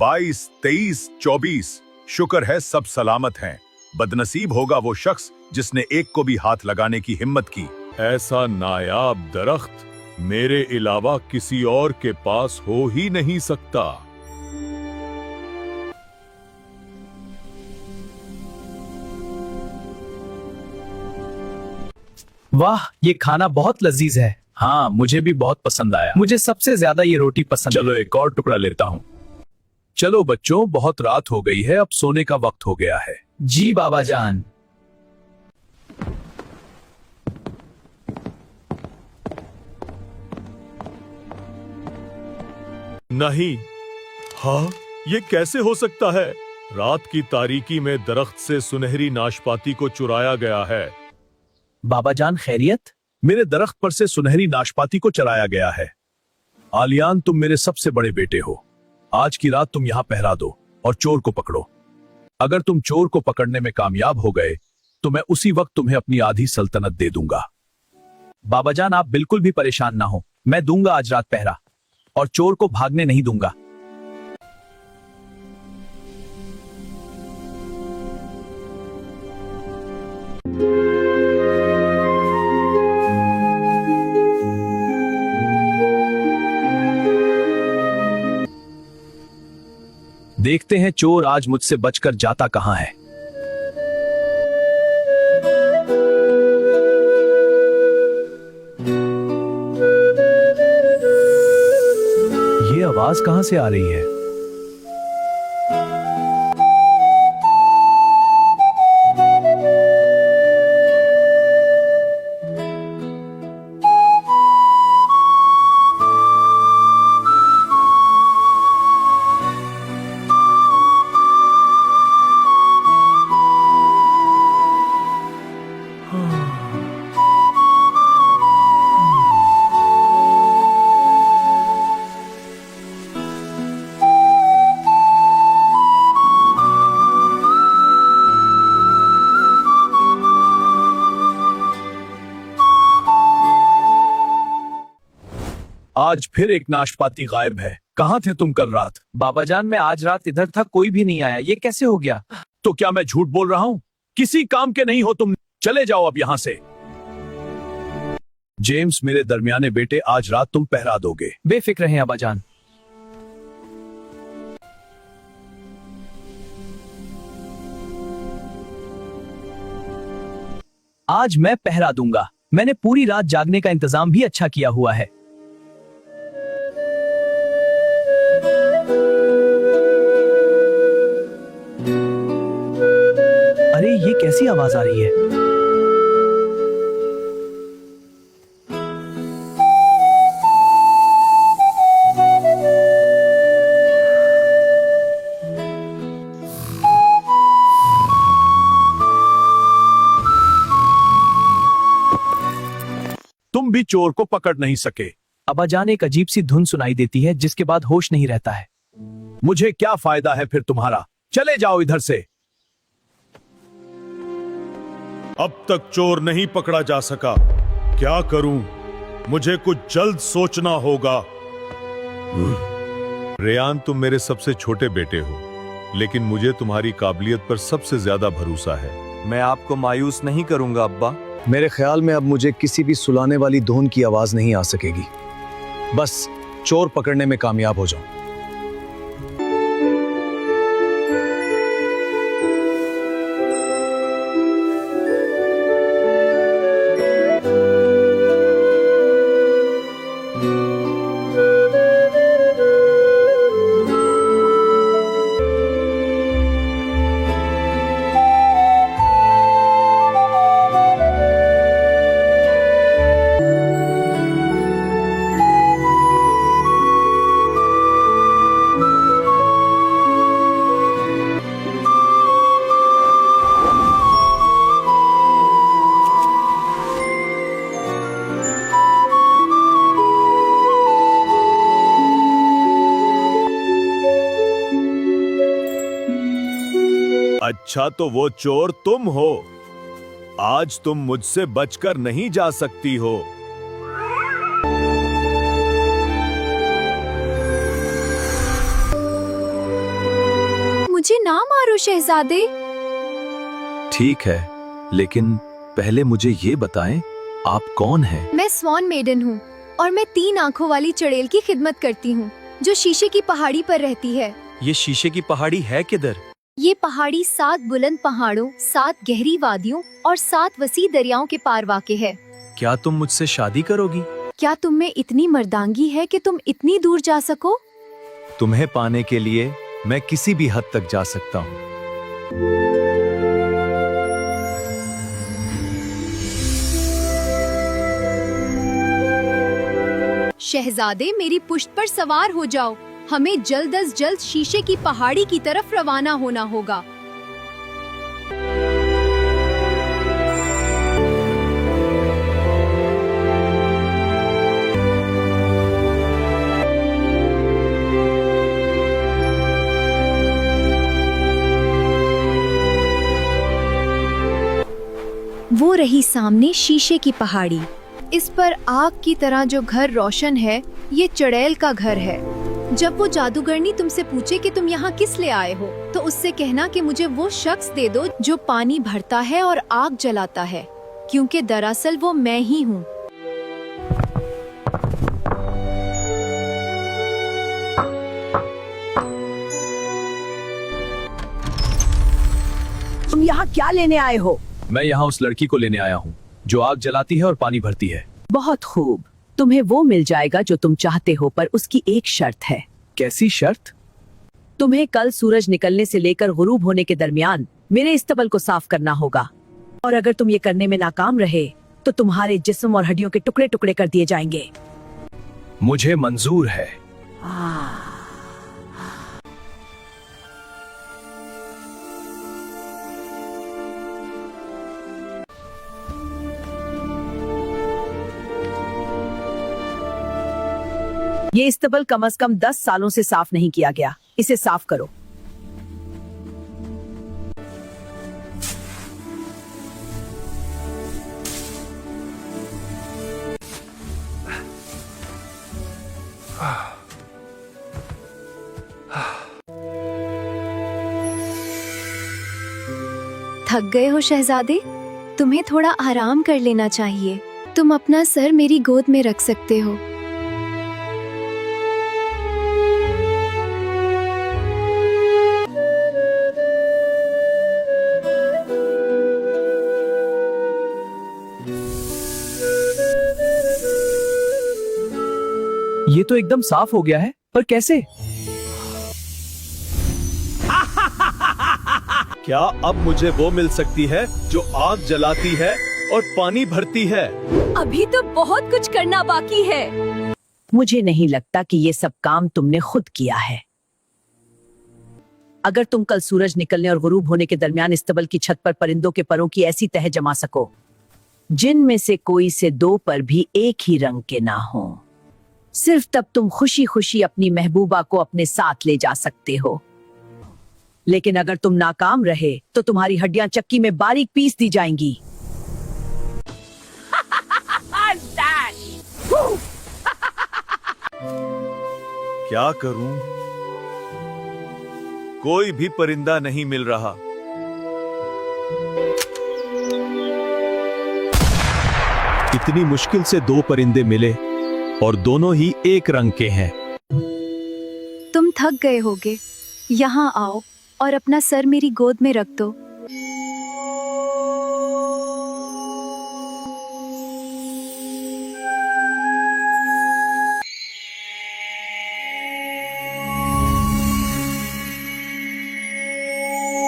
22, 23, 24। शुक्र है सब सलामत हैं। बदनसीब होगा वो शख्स जिसने एक को भी हाथ लगाने की हिम्मत की। ऐसा नायाब दरख्त मेरे अलावा किसी और के पास हो ही नहीं सकता। वाह, ये खाना बहुत लजीज है। हाँ, मुझे भी बहुत पसंद आया। मुझे सबसे ज्यादा ये रोटी पसंद चलो एक और टुकड़ा लेता हूँ। चलो बच्चों, बहुत रात हो गई है, अब सोने का वक्त हो गया है। है। जी बाबा जान। नहीं, हाँ, ये कैसे हो सकता है? रात की तारीकी में दरख्त से सुनहरी नाशपाती को चुराया गया है। बाबा जान खैरियत? मेरे दरख्त पर से सुनहरी नाशपाती को चराया गया है। आलियान, तुम मेरे सबसे बड़े बेटे हो। आज की रात तुम यहाँ पहरा दो और चोर को पकड़ो। अगर तुम चोर को पकड़ने में कामयाब हो गए तो मैं उसी वक्त तुम्हें अपनी आधी सल्तनत दे दूंगा। बाबा जान, आप बिल्कुल भी परेशान ना हो, मैं दूंगा आज रात पहरा और चोर को भागने नहीं दूंगा। देखते हैं चोर आज मुझसे बचकर जाता कहां है। ये आवाज कहां से आ रही है? आज फिर एक नाशपाती गायब है। कहाँ थे तुम कल रात? बाबा जान, मैं आज रात इधर था, कोई भी नहीं आया। ये कैसे हो गया? तो क्या मैं झूठ बोल रहा हूँ? किसी काम के नहीं हो तुम। चले जाओ अब यहाँ से। जेम्स, मेरे दरमियाने बेटे, आज रात तुम पहरा दोगे। बेफिक्र हैं अब्बा जान। आज मैं पहरा दूंगा। मैंने पूरी रात जागने का इंतजाम भी अच्छा किया हुआ है। अरे, ये कैसी आवाज आ रही है? तुम भी चोर को पकड़ नहीं सके। अब्बा जान, एक अजीब सी धुन सुनाई देती है जिसके बाद होश नहीं रहता है। मुझे क्या फायदा है फिर तुम्हारा? चले जाओ इधर से। अब तक चोर नहीं पकड़ा जा सका। क्या करूं? मुझे कुछ जल्द सोचना होगा। रेयान, तुम मेरे सबसे छोटे बेटे हो, लेकिन मुझे तुम्हारी काबिलियत पर सबसे ज्यादा भरोसा है। मैं आपको मायूस नहीं करूंगा अब्बा। मेरे ख्याल में अब मुझे किसी भी सुलाने वाली धुन की आवाज नहीं आ सकेगी। बस चोर पकड़ने में कामयाब हो जाऊं। अच्छा, तो वो चोर तुम हो। आज तुम मुझसे बचकर नहीं जा सकती हो। मुझे ना मारो शहजादे। ठीक है, लेकिन पहले मुझे ये बताएं, आप कौन हैं? मैं स्वान मेडन हूँ और मैं 3 आँखों वाली चुड़ैल की खिदमत करती हूँ जो शीशे की पहाड़ी पर रहती है। ये शीशे की पहाड़ी है किधर? ये पहाड़ी 7 बुलंद पहाड़ों, 7 गहरी वादियों और 7 वसी दरियाओं के पार वाक़े है। क्या तुम मुझसे शादी करोगी? क्या तुम में इतनी मर्दांगी है कि तुम इतनी दूर जा सको? तुम्हें पाने के लिए मैं किसी भी हद तक जा सकता हूँ। शहजादे, मेरी पुश्त पर सवार हो जाओ। हमें जल्द अज जल्द शीशे की पहाड़ी की तरफ रवाना होना होगा। वो रही सामने शीशे की पहाड़ी। इस पर आग की तरह जो घर रोशन है, ये चुड़ैल का घर है। जब वो जादूगरनी तुमसे पूछे कि तुम यहाँ किस लिए आए हो, तो उससे कहना कि मुझे वो शख्स दे दो जो पानी भरता है और आग जलाता है, क्योंकि दरअसल वो मैं ही हूँ। तुम यहाँ क्या लेने आए हो? मैं यहाँ उस लड़की को लेने आया हूँ जो आग जलाती है और पानी भरती है। बहुत खूब, तुम्हें वो मिल जाएगा जो तुम चाहते हो, पर उसकी एक शर्त है। कैसी शर्त? तुम्हें कल सूरज निकलने से लेकर गुरूब होने के दरमियान मेरे इस्तबल को साफ करना होगा, और अगर तुम ये करने में नाकाम रहे तो तुम्हारे जिस्म और हड्डियों के टुकड़े टुकड़े कर दिए जाएंगे। मुझे मंजूर है। ये इस्तबल कम से कम 10 सालों से साफ नहीं किया गया, इसे साफ करो। थक गए हो शहजादे? तुम्हें थोड़ा आराम कर लेना चाहिए। तुम अपना सर मेरी गोद में रख सकते हो। ये तो एकदम साफ हो गया है, पर कैसे? क्या अब मुझे वो मिल सकती है जो आग जलाती है और पानी भरती है? अभी तो बहुत कुछ करना बाकी है। मुझे नहीं लगता कि ये सब काम तुमने खुद किया है। अगर तुम कल सूरज निकलने और गुरूब होने के दरमियान इस्तबल की छत पर परिंदों के परों की ऐसी तह जमा सको जिनमें से कोई से 2 पर भी एक ही रंग के ना हो, सिर्फ तब तुम खुशी खुशी अपनी महबूबा को अपने साथ ले जा सकते हो। लेकिन अगर तुम नाकाम रहे तो तुम्हारी हड्डियां चक्की में बारीक पीस दी जाएंगी। क्या करूं? कोई भी परिंदा नहीं मिल रहा। इतनी मुश्किल से 2 परिंदे मिले और दोनों ही एक रंग के हैं। तुम थक गए होगे, यहाँ आओ और अपना सर मेरी गोद में रख दो।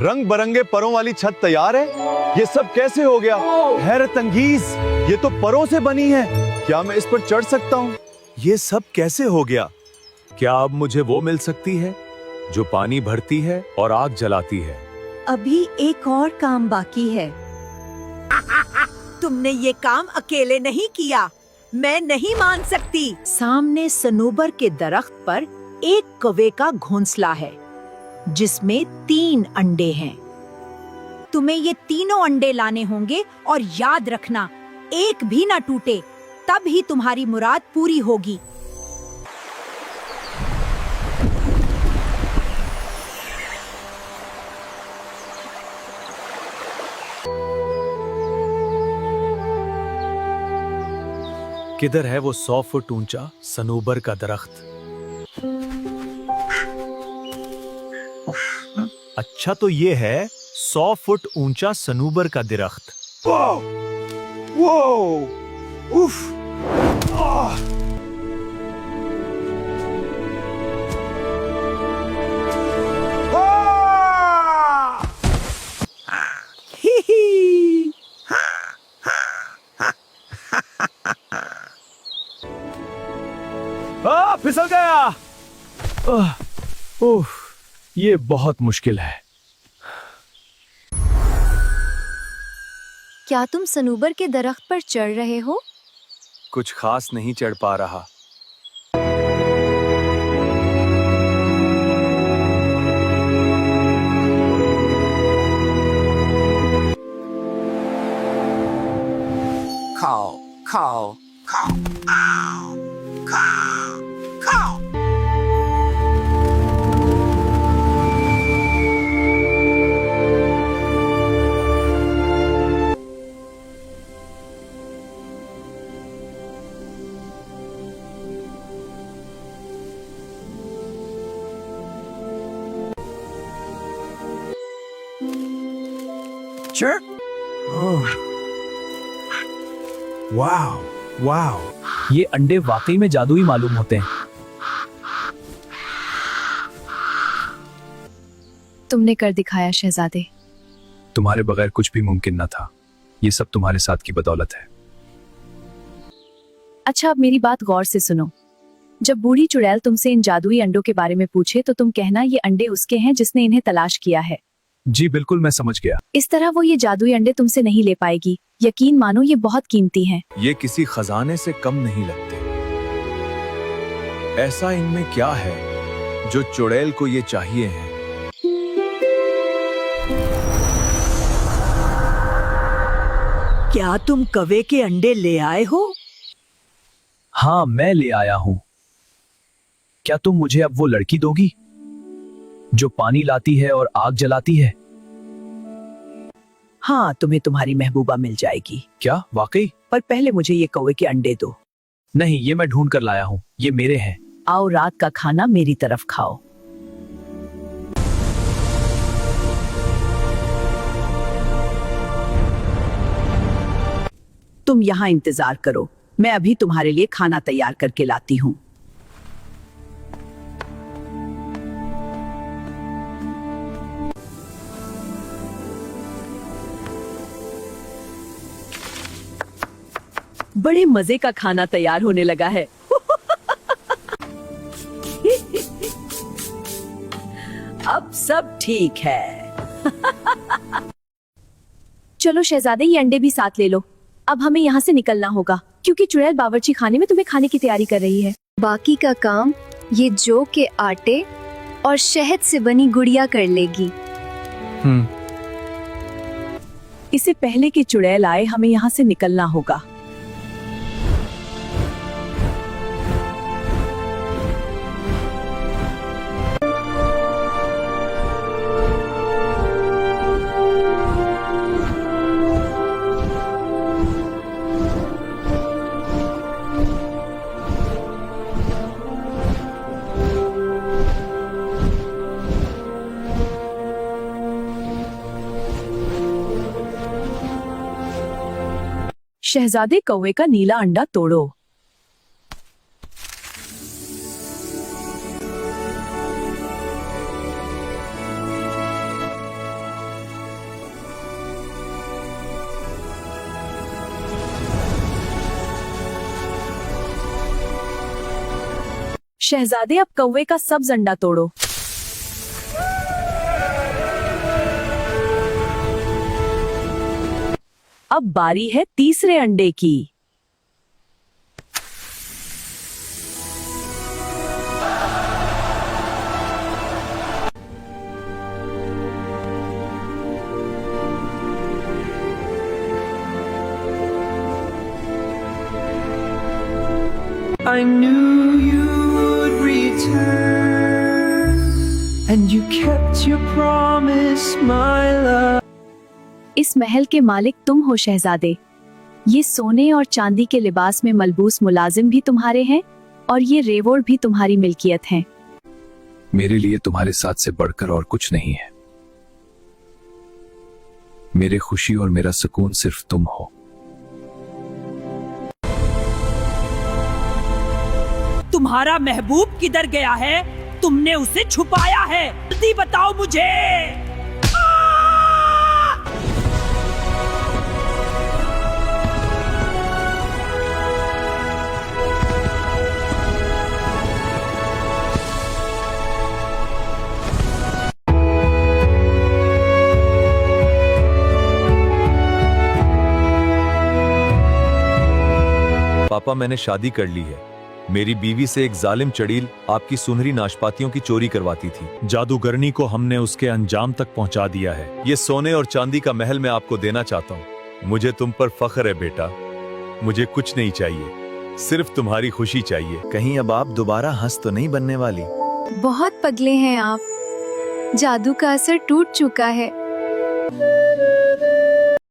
रंग बरंगे परों वाली छत तैयार है। ये सब कैसे हो गया? हैरत अंगीज, ये तो परों से बनी है। क्या मैं इस पर चढ़ सकता हूँ? ये सब कैसे हो गया? क्या अब मुझे वो मिल सकती है जो पानी भरती है और आग जलाती है? अभी एक और काम बाकी है। तुमने ये काम अकेले नहीं किया, मैं नहीं मान सकती। सामने सनोबर के दरख्त पर एक कौवे का घोंसला है जिसमें 3 अंडे हैं। तुम्हें ये तीनों अंडे लाने होंगे और याद रखना, एक भी ना टूटे, तब ही तुम्हारी मुराद पूरी होगी। किधर है वो 100 फुट ऊंचा सनूबर का दरख्त? अच्छा, तो ये है 100 फुट ऊंचा सनूबर का दरख्त। फिसल गया। ओह, ये बहुत मुश्किल है। क्या तुम सनूबर के दरख्त पर चढ़ रहे हो? कुछ खास नहीं चढ़ पा रहा। ये अंडे वाकई में जादुई मालूम होते हैं। तुमने कर दिखाया शहजादे। तुम्हारे बगैर कुछ भी मुमकिन न था। ये सब तुम्हारे साथ की बदौलत है। अच्छा, अब मेरी बात गौर से सुनो। जब बूढ़ी चुड़ैल तुमसे इन जादुई अंडों के बारे में पूछे तो तुम कहना ये अंडे उसके हैं जिसने इन्हें तलाश किया है। जी बिल्कुल, मैं समझ गया। इस तरह वो ये जादुई अंडे तुमसे नहीं ले पाएगी। यकीन मानो, ये बहुत कीमती हैं। ये किसी खजाने से कम नहीं लगते। ऐसा इनमें क्या है जो चुड़ैल को ये चाहिए है? क्या तुम कौवे के अंडे ले आए हो? हाँ, मैं ले आया हूँ। क्या तुम मुझे अब वो लड़की दोगी जो पानी लाती है और आग जलाती है? हाँ, तुम्हें तुम्हारी महबूबा मिल जाएगी। क्या वाकई? पर पहले मुझे ये कौवे के अंडे दो। नहीं, ये मैं ढूंढ कर लाया हूँ। ये मेरे हैं। आओ, रात का खाना मेरी तरफ खाओ। तुम यहाँ इंतजार करो, मैं अभी तुम्हारे लिए खाना तैयार करके लाती हूँ। बड़े मजे का खाना तैयार होने लगा है। अब सब ठीक है। चलो शहजादे, ये अंडे भी साथ ले लो। अब हमें यहाँ से निकलना होगा क्योंकि चुड़ैल बावर्ची खाने में तुम्हें खाने की तैयारी कर रही है। बाकी का काम ये जौ के आटे और शहद से बनी गुड़िया कर लेगी। इससे पहले कि चुड़ैल आए हमें यहाँ से निकलना होगा। शहजादे, कौवे का नीला अंडा तोड़ो। शहजादे, अब कौवे का सब्ज अंडा तोड़ो। अब बारी है तीसरे अंडे की। I knew you'd return, and you kept your promise, my love. इस महल के मालिक तुम हो शहजादे। ये सोने और चांदी के लिबास में मलबूस मुलाजिम भी तुम्हारे हैं और ये रेवोड़ भी तुम्हारी मिल्कियत हैं। मेरे लिए तुम्हारे साथ से बढ़कर और कुछ नहीं है। मेरे खुशी और मेरा सुकून सिर्फ तुम हो। तुम्हारा महबूब किधर गया है? तुमने उसे छुपाया है, जल्दी बताओ मुझे। पापा, मैंने शादी कर ली है। मेरी बीवी से एक जालिम चड़ील आपकी सुनहरी नाशपातियों की चोरी करवाती थी। जादूगरनी को हमने उसके अंजाम तक पहुंचा दिया है। ये सोने और चांदी का महल मैं आपको देना चाहता हूँ। मुझे तुम पर फख्र है बेटा। मुझे कुछ नहीं चाहिए, सिर्फ तुम्हारी खुशी चाहिए। कहीं अब आप दोबारा हंस तो नहीं बनने वाली? बहुत पगले हैं आप, जादू का असर टूट चुका है।